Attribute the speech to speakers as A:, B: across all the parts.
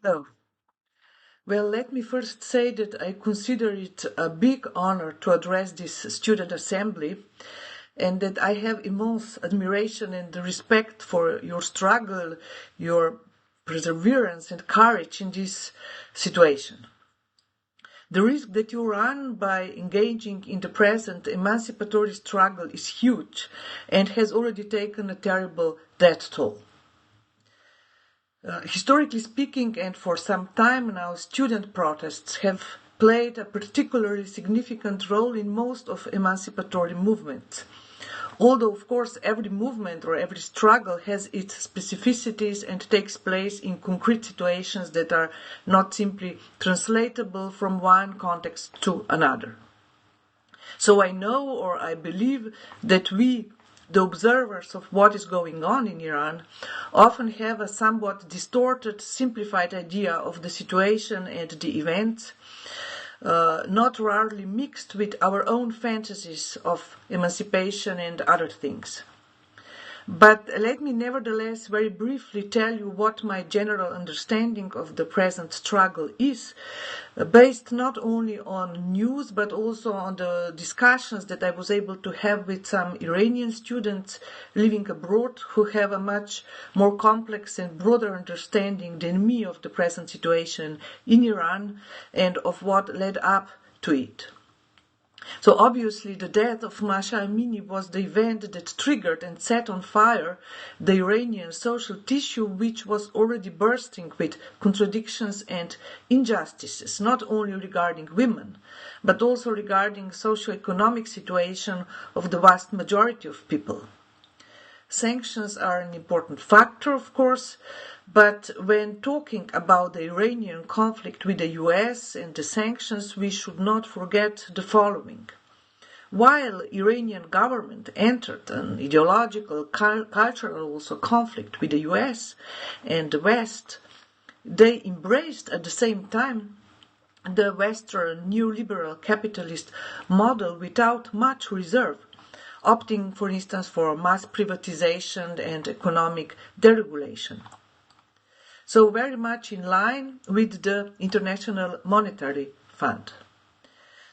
A: Hello. Well, let me first say that I consider it a big honor to address this student assembly, and that I have immense admiration and respect for your struggle, your perseverance and courage in this situation. The risk that you run by engaging in the present emancipatory struggle is huge and has already taken a terrible death toll. Historically speaking, and for some time now, student protests have played a particularly significant role in most of emancipatory movements. Although, of course, every movement or every struggle has its specificities and takes place in concrete situations that are not simply translatable from one context to another. So I know, or I believe, that we, the observers of what is going on in Iran, often have a somewhat distorted, simplified idea of the situation and the events, not rarely mixed with our own fantasies of emancipation and other things. But let me nevertheless very briefly tell you what my general understanding of the present struggle is, based not only on news but also on the discussions that I was able to have with some Iranian students living abroad who have a much more complex and broader understanding than me of the present situation in Iran and of what led up to it. So obviously the death of Masha Amini was the event that triggered and set on fire the Iranian social tissue, which was already bursting with contradictions and injustices, not only regarding women, but also regarding socio-economic situation of the vast majority of people. Sanctions are an important factor, of course, but when talking about the Iranian conflict with the US and the sanctions, we should not forget the following. While Iranian government entered an ideological, cultural also conflict with the US and the West, they embraced at the same time the Western neoliberal capitalist model without much reserve, opting, for instance, for mass privatization and economic deregulation. So very much in line with the International Monetary Fund.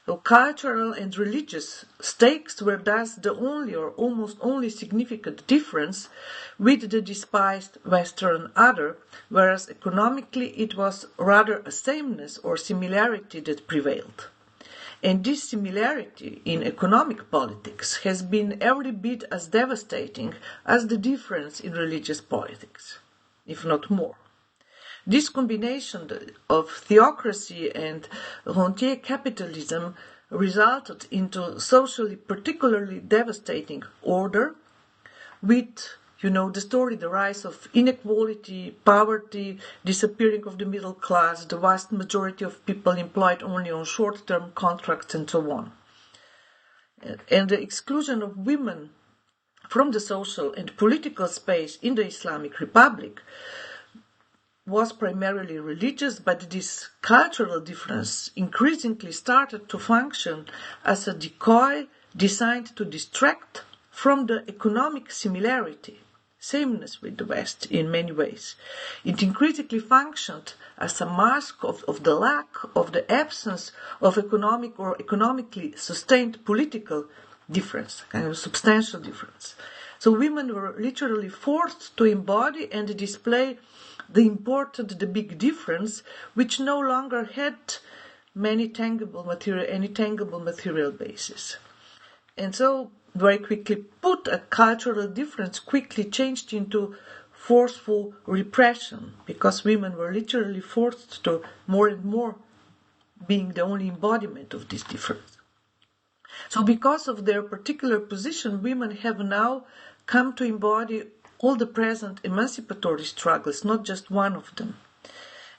A: So cultural and religious stakes were thus the only or almost only significant difference with the despised Western other, whereas economically it was rather a sameness or similarity that prevailed. And this similarity in economic politics has been every bit as devastating as the difference in religious politics, if not more. This combination of theocracy and rentier capitalism resulted into socially particularly devastating order with, the story, the rise of inequality, poverty, disappearing of the middle class, the vast majority of people employed only on short-term contracts and so on. And the exclusion of women from the social and political space in the Islamic Republic was primarily religious, but this cultural difference increasingly started to function as a decoy designed to distract from the economic similarity, sameness with the West in many ways. It increasingly functioned as a mask of the lack, of the absence of economic or economically sustained political difference, kind of substantial difference. So women were literally forced to embody and display the big difference, which no longer had any tangible material basis. And so, very quickly put, a cultural difference quickly changed into forceful repression, because women were literally forced to more and more being the only embodiment of this difference. So because of their particular position, women have now come to embody all the present emancipatory struggles, not just one of them.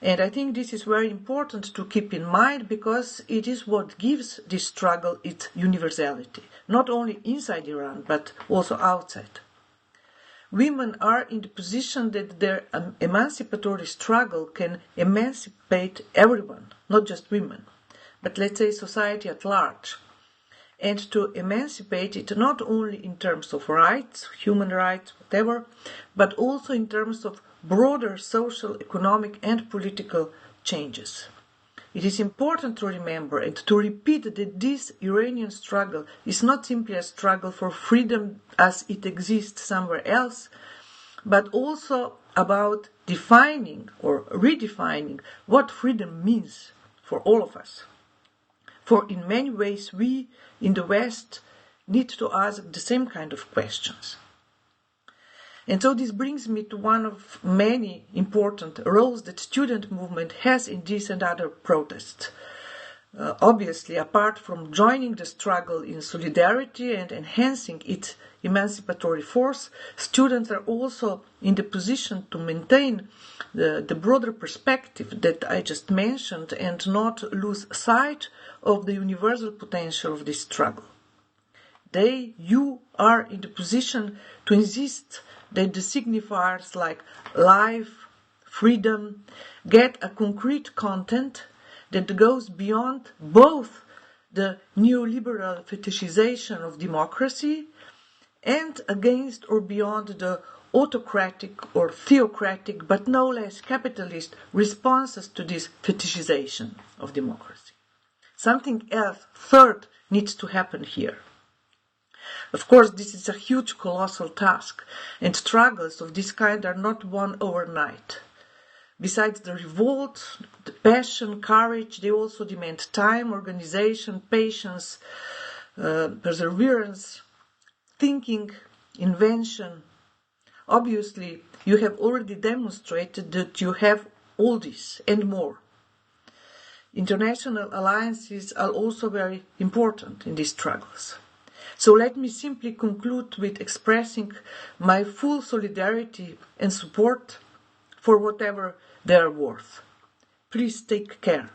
A: And I think this is very important to keep in mind, because it is what gives this struggle its universality, not only inside Iran, but also outside. Women are in the position that their emancipatory struggle can emancipate everyone, not just women, but let's say society at large. And to emancipate it not only in terms of rights, human rights, whatever, but also in terms of broader social, economic and political changes. It is important to remember and to repeat that this Iranian struggle is not simply a struggle for freedom as it exists somewhere else, but also about defining or redefining what freedom means for all of us. For in many ways we in the West need to ask the same kind of questions. And so this brings me to one of many important roles that student movement has in this and other protests. Obviously, apart from joining the struggle in solidarity and enhancing its emancipatory force, students are also in the position to maintain the broader perspective that I just mentioned and not lose sight of the universal potential of this struggle. You are in the position to insist that the signifiers like life, freedom, get a concrete content that goes beyond both the neoliberal fetishization of democracy and against or beyond the autocratic or theocratic but no less capitalist responses to this fetishization of democracy. Something else, third, needs to happen here. Of course, this is a huge, colossal task, and struggles of this kind are not won overnight. Besides the revolt, the passion, courage, they also demand time, organization, patience, perseverance, thinking, invention. Obviously, you have already demonstrated that you have all this and more. International alliances are also very important in these struggles. So let me simply conclude with expressing my full solidarity and support for whatever they are worth. Please take care.